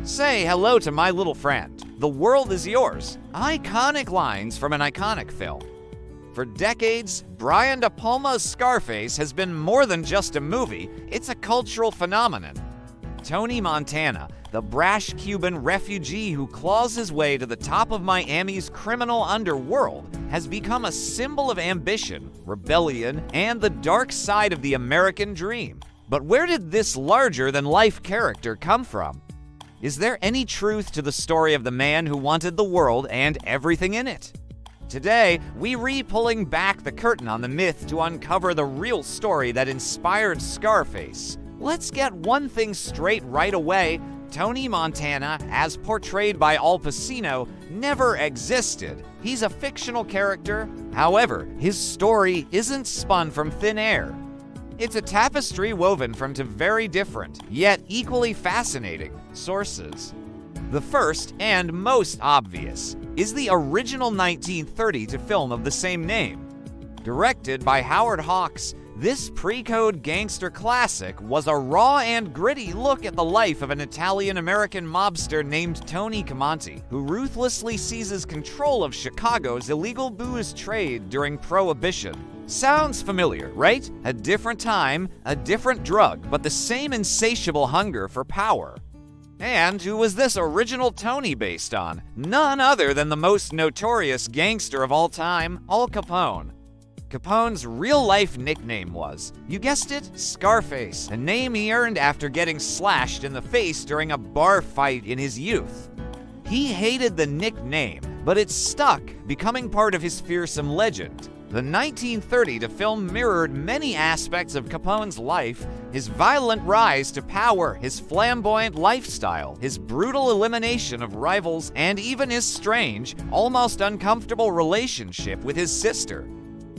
Say hello to my little friend. The world is yours. Iconic lines from an iconic film. For decades, Brian De Palma's Scarface has been more than just a movie, it's a cultural phenomenon. Tony Montana, the brash Cuban refugee who claws his way to the top of Miami's criminal underworld, has become a symbol of ambition, rebellion, and the dark side of the American dream. But where did this larger-than-life character come from? Is there any truth to the story of the man who wanted the world and everything in it? Today, we pulling back the curtain on the myth to uncover the real story that inspired Scarface. Let's get one thing straight right away. Tony Montana, as portrayed by Al Pacino, never existed. He's a fictional character. However, his story isn't spun from thin air. It's a tapestry woven from two very different, yet equally fascinating, sources. The first, and most obvious, is the original 1932 film of the same name. Directed by Howard Hawks, this pre-code gangster classic was a raw and gritty look at the life of an Italian-American mobster named Tony Camonte, who ruthlessly seizes control of Chicago's illegal booze trade during Prohibition. Sounds familiar, right? A different time, a different drug, but the same insatiable hunger for power. And who was this original Tony based on? None other than the most notorious gangster of all time, Al Capone. Capone's real-life nickname was, you guessed it, Scarface, a name he earned after getting slashed in the face during a bar fight in his youth. He hated the nickname, but it stuck, becoming part of his fearsome legend. The 1932 film mirrored many aspects of Capone's life, his violent rise to power, his flamboyant lifestyle, his brutal elimination of rivals, and even his strange, almost uncomfortable relationship with his sister.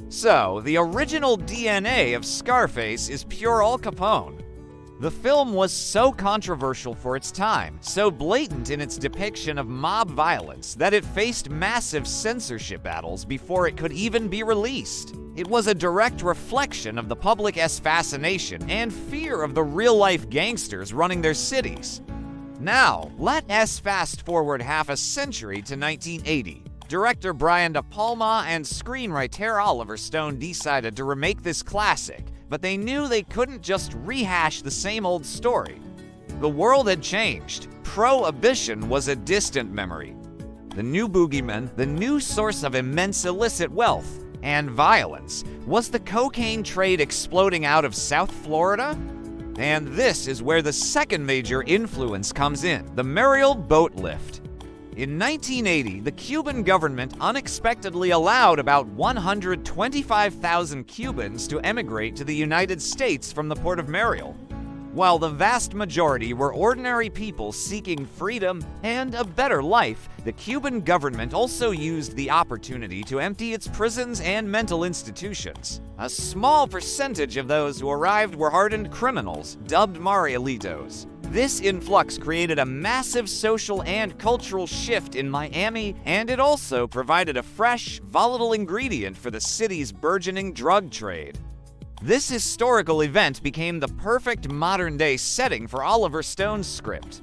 So, the original DNA of Scarface is pure Al Capone. The film was so controversial for its time, so blatant in its depiction of mob violence, that it faced massive censorship battles before it could even be released. It was a direct reflection of the public's fascination and fear of the real-life gangsters running their cities. Now, let us fast forward half a century to 1980. Director Brian De Palma and screenwriter Oliver Stone decided to remake this classic, but they knew they couldn't just rehash the same old story. The world had changed. Prohibition was a distant memory. The new boogeyman, the new source of immense illicit wealth and violence, was the cocaine trade exploding out of South Florida? And this is where the second major influence comes in, the Mariel boat lift. In 1980, the Cuban government unexpectedly allowed about 125,000 Cubans to emigrate to the United States from the port of Mariel. While the vast majority were ordinary people seeking freedom and a better life, the Cuban government also used the opportunity to empty its prisons and mental institutions. A small percentage of those who arrived were hardened criminals, dubbed Marielitos. This influx created a massive social and cultural shift in Miami, and it also provided a fresh, volatile ingredient for the city's burgeoning drug trade. This historical event became the perfect modern-day setting for Oliver Stone's script.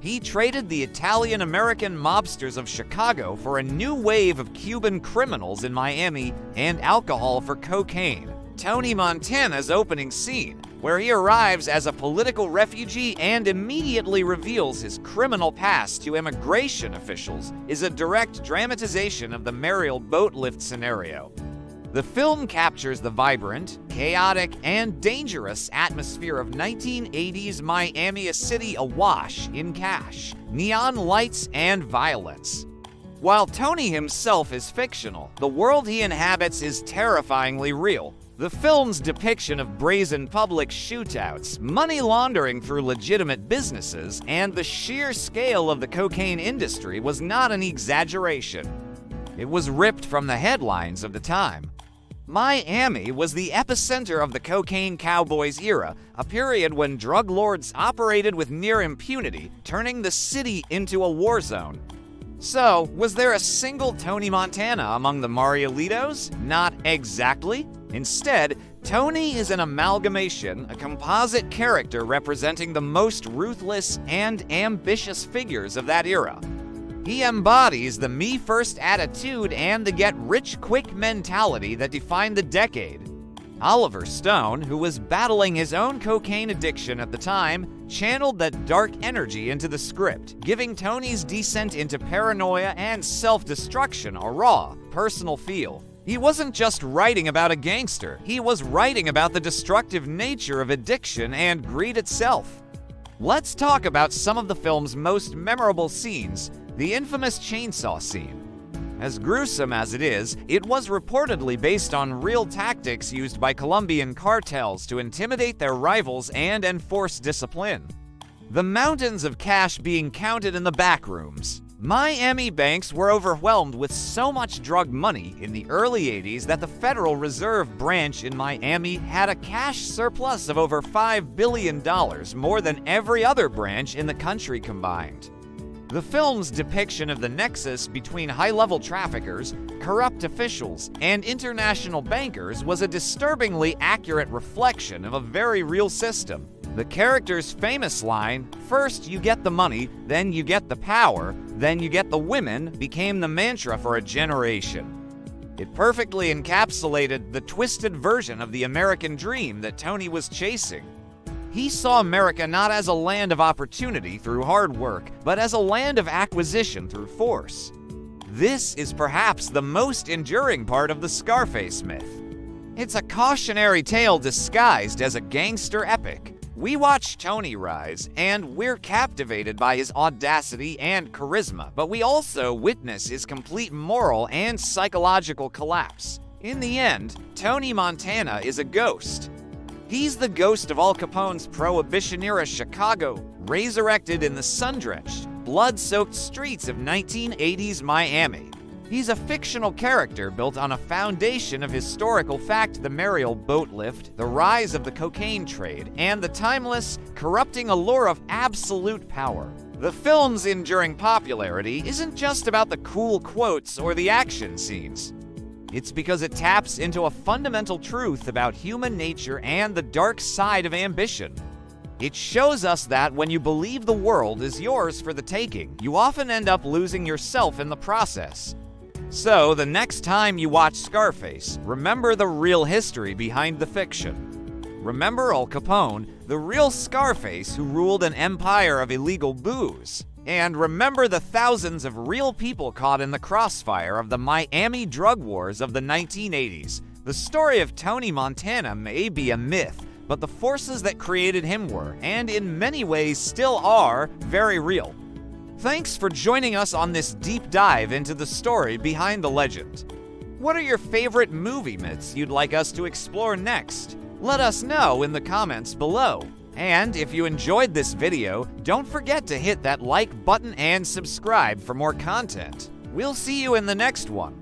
He traded the Italian-American mobsters of Chicago for a new wave of Cuban criminals in Miami and alcohol for cocaine. Tony Montana's opening scene, where he arrives as a political refugee and immediately reveals his criminal past to immigration officials, is a direct dramatization of the Mariel boat lift scenario. The film captures the vibrant, chaotic, and dangerous atmosphere of 1980s Miami, a city awash in cash, neon lights, and violence. While Tony himself is fictional, the world he inhabits is terrifyingly real. The film's depiction of brazen public shootouts, money laundering through legitimate businesses, and the sheer scale of the cocaine industry was not an exaggeration. It was ripped from the headlines of the time. Miami was the epicenter of the cocaine cowboys era, a period when drug lords operated with near impunity, turning the city into a war zone. So, was there a single Tony Montana among the Marielitos? Not exactly. Instead, Tony is an amalgamation, a composite character representing the most ruthless and ambitious figures of that era. He embodies the me-first attitude and the get-rich-quick mentality that defined the decade. Oliver Stone, who was battling his own cocaine addiction at the time, channeled that dark energy into the script, giving Tony's descent into paranoia and self-destruction a raw, personal feel. He wasn't just writing about a gangster, he was writing about the destructive nature of addiction and greed itself. Let's talk about some of the film's most memorable scenes, the infamous chainsaw scene. As gruesome as it is, it was reportedly based on real tactics used by Colombian cartels to intimidate their rivals and enforce discipline. The mountains of cash being counted in the back rooms. Miami banks were overwhelmed with so much drug money in the early 80s that the Federal Reserve Branch in Miami had a cash surplus of over $5 billion, more than every other branch in the country combined. The film's depiction of the nexus between high-level traffickers, corrupt officials, and international bankers was a disturbingly accurate reflection of a very real system. The character's famous line, "First you get the money, then you get the power, then you get the women," became the mantra for a generation. It perfectly encapsulated the twisted version of the American dream that Tony was chasing. He saw America not as a land of opportunity through hard work, but as a land of acquisition through force. This is perhaps the most enduring part of the Scarface myth. It's a cautionary tale disguised as a gangster epic. We watch Tony rise, and we're captivated by his audacity and charisma, but we also witness his complete moral and psychological collapse. In the end, Tony Montana is a ghost. He's the ghost of Al Capone's Prohibition-era Chicago, resurrected in the sun-drenched, blood-soaked streets of 1980s Miami. He's a fictional character built on a foundation of historical fact: the Mariel boat lift, the rise of the cocaine trade, and the timeless, corrupting allure of absolute power. The film's enduring popularity isn't just about the cool quotes or the action scenes. It's because it taps into a fundamental truth about human nature and the dark side of ambition. It shows us that when you believe the world is yours for the taking, you often end up losing yourself in the process. So, the next time you watch Scarface, remember the real history behind the fiction. Remember Al Capone, the real Scarface who ruled an empire of illegal booze. And remember the thousands of real people caught in the crossfire of the Miami drug wars of the 1980s. The story of Tony Montana may be a myth, but the forces that created him were, and in many ways still are, very real. Thanks for joining us on this deep dive into the story behind the legend. What are your favorite movie myths you'd like us to explore next? Let us know in the comments below. And if you enjoyed this video, don't forget to hit that like button and subscribe for more content. We'll see you in the next one.